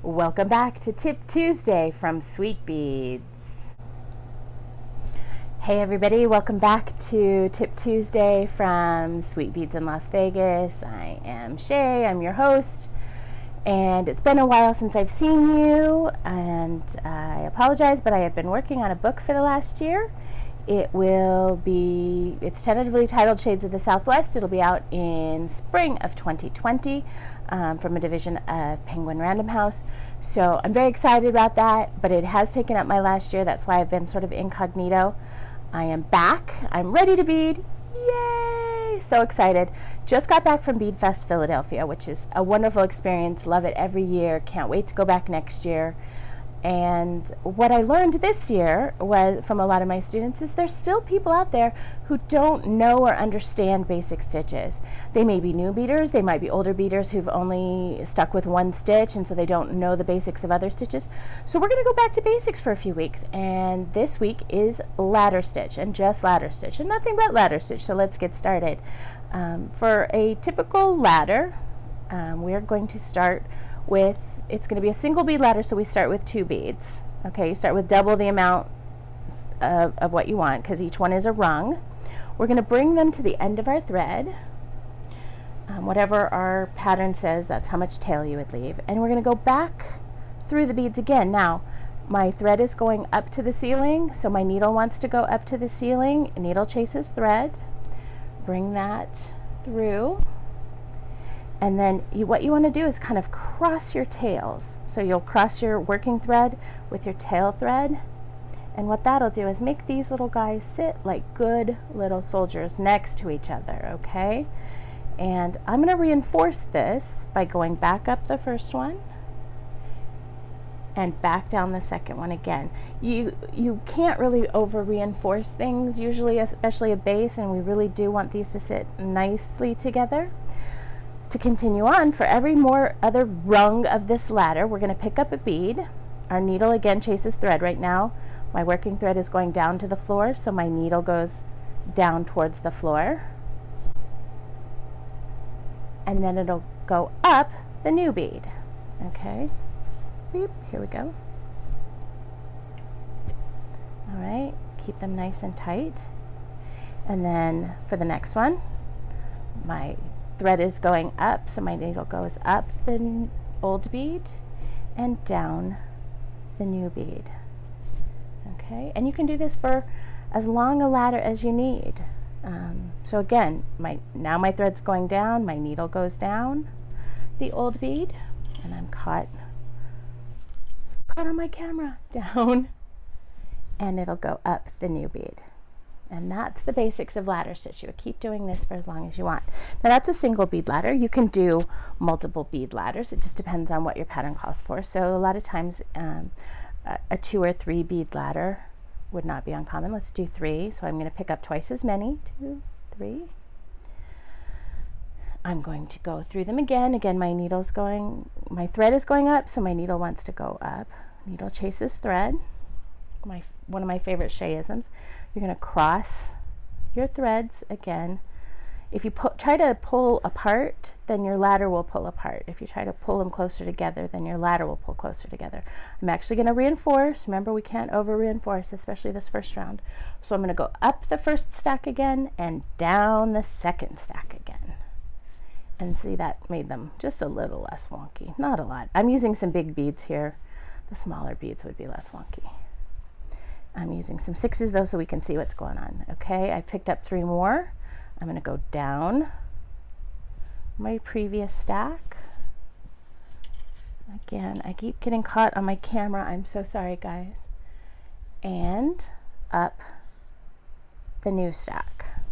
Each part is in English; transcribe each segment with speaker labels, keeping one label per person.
Speaker 1: Welcome back to Tip Tuesday from Sweet Beads. Hey everybody, welcome back to Tip Tuesday from Sweet Beads in Las Vegas. I am Shae, I'm your host, and it's been a while since I've seen you, and I apologize, but I have been working on a book for the last year. It's tentatively titled Shades of the Southwest. It'll be out in spring of 2020 from a division of Penguin Random House. So I'm very excited about that, but it has taken up my last year. That's why I've been sort of incognito. I am back. I'm ready to bead. Yay! So excited. Just got back from Bead Fest Philadelphia, which is a wonderful experience. Love it every year. Can't wait to go back next year. And what I learned this year was from a lot of my students is there's still people out there who don't know or understand basic stitches. They may be new beaders, they might be older beaders who've only stuck with one stitch, and so they don't know the basics of other stitches. So we're going to go back to basics for a few weeks, and this week is ladder stitch, and just ladder stitch, and nothing but ladder stitch. So let's get started. For a typical ladder, we are going to start with, it's going to be a single bead ladder, so we start with 2 beads. Okay, you start with double the amount of what you want, because each one is a rung. We're going to bring them to the end of our thread. Whatever our pattern says, that's how much tail you would leave. And we're going to go back through the beads again. Now, my thread is going up to the ceiling, so my needle wants to go up to the ceiling. Needle chases thread. Bring that through. And then what you want to do is kind of cross your tails. So you'll cross your working thread with your tail thread. And what that'll do is make these little guys sit like good little soldiers next to each other, okay? And I'm going to reinforce this by going back up the first one and back down the second one again. You can't really over reinforce things usually, especially a base, and we really do want these to sit nicely together. To continue on, for every more other rung of this ladder, we're going to pick up a bead. Our needle again chases thread. Right now, my working thread is going down to the floor, so my needle goes down towards the floor. And then it'll go up the new bead. Okay, beep, here we go. All right, keep them nice and tight. And then for the next one, my thread is going up, so my needle goes up the old bead and down the new bead. Okay, and you can do this for as long a ladder as you need. So again, now my thread's going down, my needle goes down the old bead, and I'm caught on my camera, down, and it'll go up the new bead. And that's the basics of ladder stitch. You would keep doing this for as long as you want. Now that's a single bead ladder. You can do multiple bead ladders. It just depends on what your pattern calls for. So a lot of times a 2 or 3 bead ladder would not be uncommon. Let's do 3. So I'm going to pick up twice as many. 2, 3. I'm going to go through them again. Again, my thread is going up, so my needle wants to go up. Needle chases thread. One of my favorite Shaeisms. You're going to cross your threads again. If you try to pull apart, then your ladder will pull apart. If you try to pull them closer together, then your ladder will pull closer together. I'm actually going to reinforce. Remember, we can't over reinforce, especially this first round. So I'm going to go up the first stack again and down the second stack again. And see, that made them just a little less wonky. Not a lot. I'm using some big beads here. The smaller beads would be less wonky. I'm using some 6s though, so we can see what's going on. Okay, I picked up 3 more. I'm going to go down my previous stack. Again, I keep getting caught on my camera. I'm so sorry, guys. And up the new stack.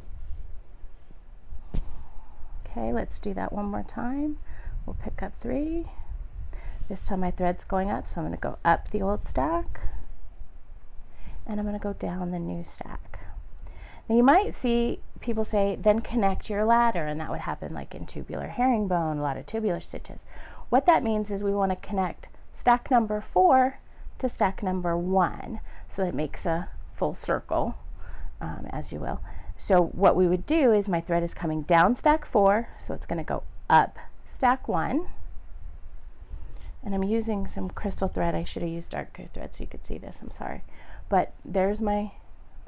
Speaker 1: Okay, let's do that one more time. We'll pick up 3. This time my thread's going up, so I'm going to go up the old stack. And I'm going to go down the new stack. Now you might see people say, then connect your ladder, and that would happen like in tubular herringbone, a lot of tubular stitches. What that means is we want to connect stack number 4 to stack number 1, so it makes a full circle, as you will. So what we would do is my thread is coming down stack 4, so it's going to go up stack 1, And I'm using some crystal thread. I should have used darker thread so you could see this. I'm sorry. But there's my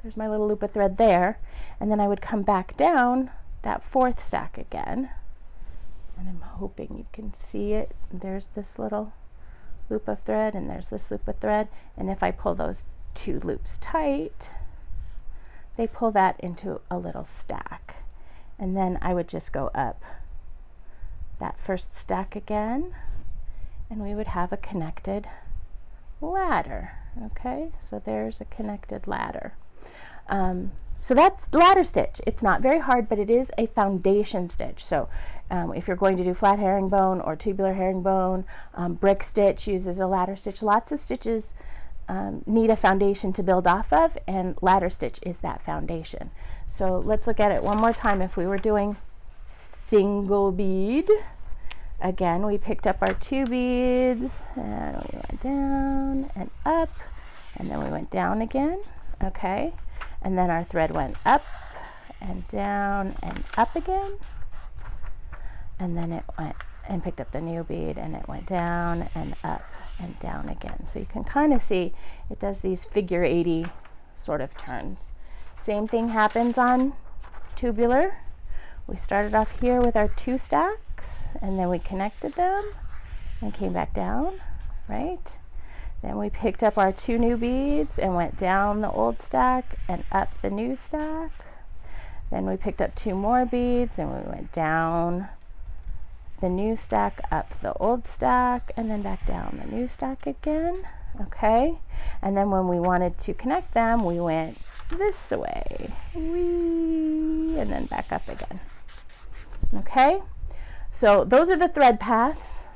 Speaker 1: little loop of thread there. And then I would come back down that 4th stack again. And I'm hoping you can see it. There's this little loop of thread and there's this loop of thread. And if I pull those 2 loops tight, they pull that into a little stack. And then I would just go up that 1st stack again, and we would have a connected ladder. Okay, so there's a connected ladder. So that's ladder stitch. It's not very hard, but it is a foundation stitch. So if you're going to do flat herringbone or tubular herringbone, brick stitch uses a ladder stitch. Lots of stitches need a foundation to build off of, and ladder stitch is that foundation. So let's look at it one more time. If we were doing single bead, again, we picked up our 2 beads and we went down and up, and then we went down again. Okay, and then our thread went up and down and up again, and then it went and picked up the new bead and it went down and up and down again. So you can kind of see it does these figure 80 sort of turns. Same thing happens on tubular. We started off here with our 2 stacks and then we connected them and came back down, right? Then we picked up our 2 new beads and went down the old stack and up the new stack. Then we picked up 2 more beads and we went down the new stack, up the old stack, and then back down the new stack again. Okay, and then when we wanted to connect them, we went this way, whee, and then back up again. Okay, so those are the thread paths.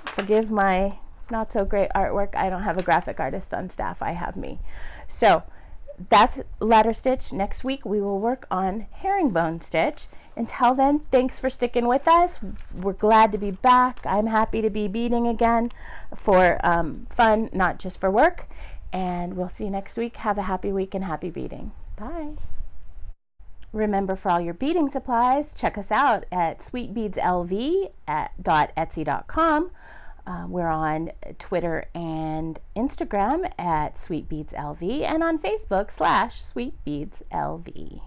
Speaker 1: Forgive my not so great artwork. I don't have a graphic artist on staff. I have me. So that's ladder stitch. Next week we will work on herringbone stitch. Until then, thanks for sticking with us. We're glad to be back. I'm happy to be beading again for fun, not just for work. And we'll see you next week. Have a happy week and happy beading. Bye. Remember, for all your beading supplies, check us out at sweetbeadslv.etsy.com. We're on Twitter and Instagram at sweetbeadslv and on Facebook /sweetbeadslv.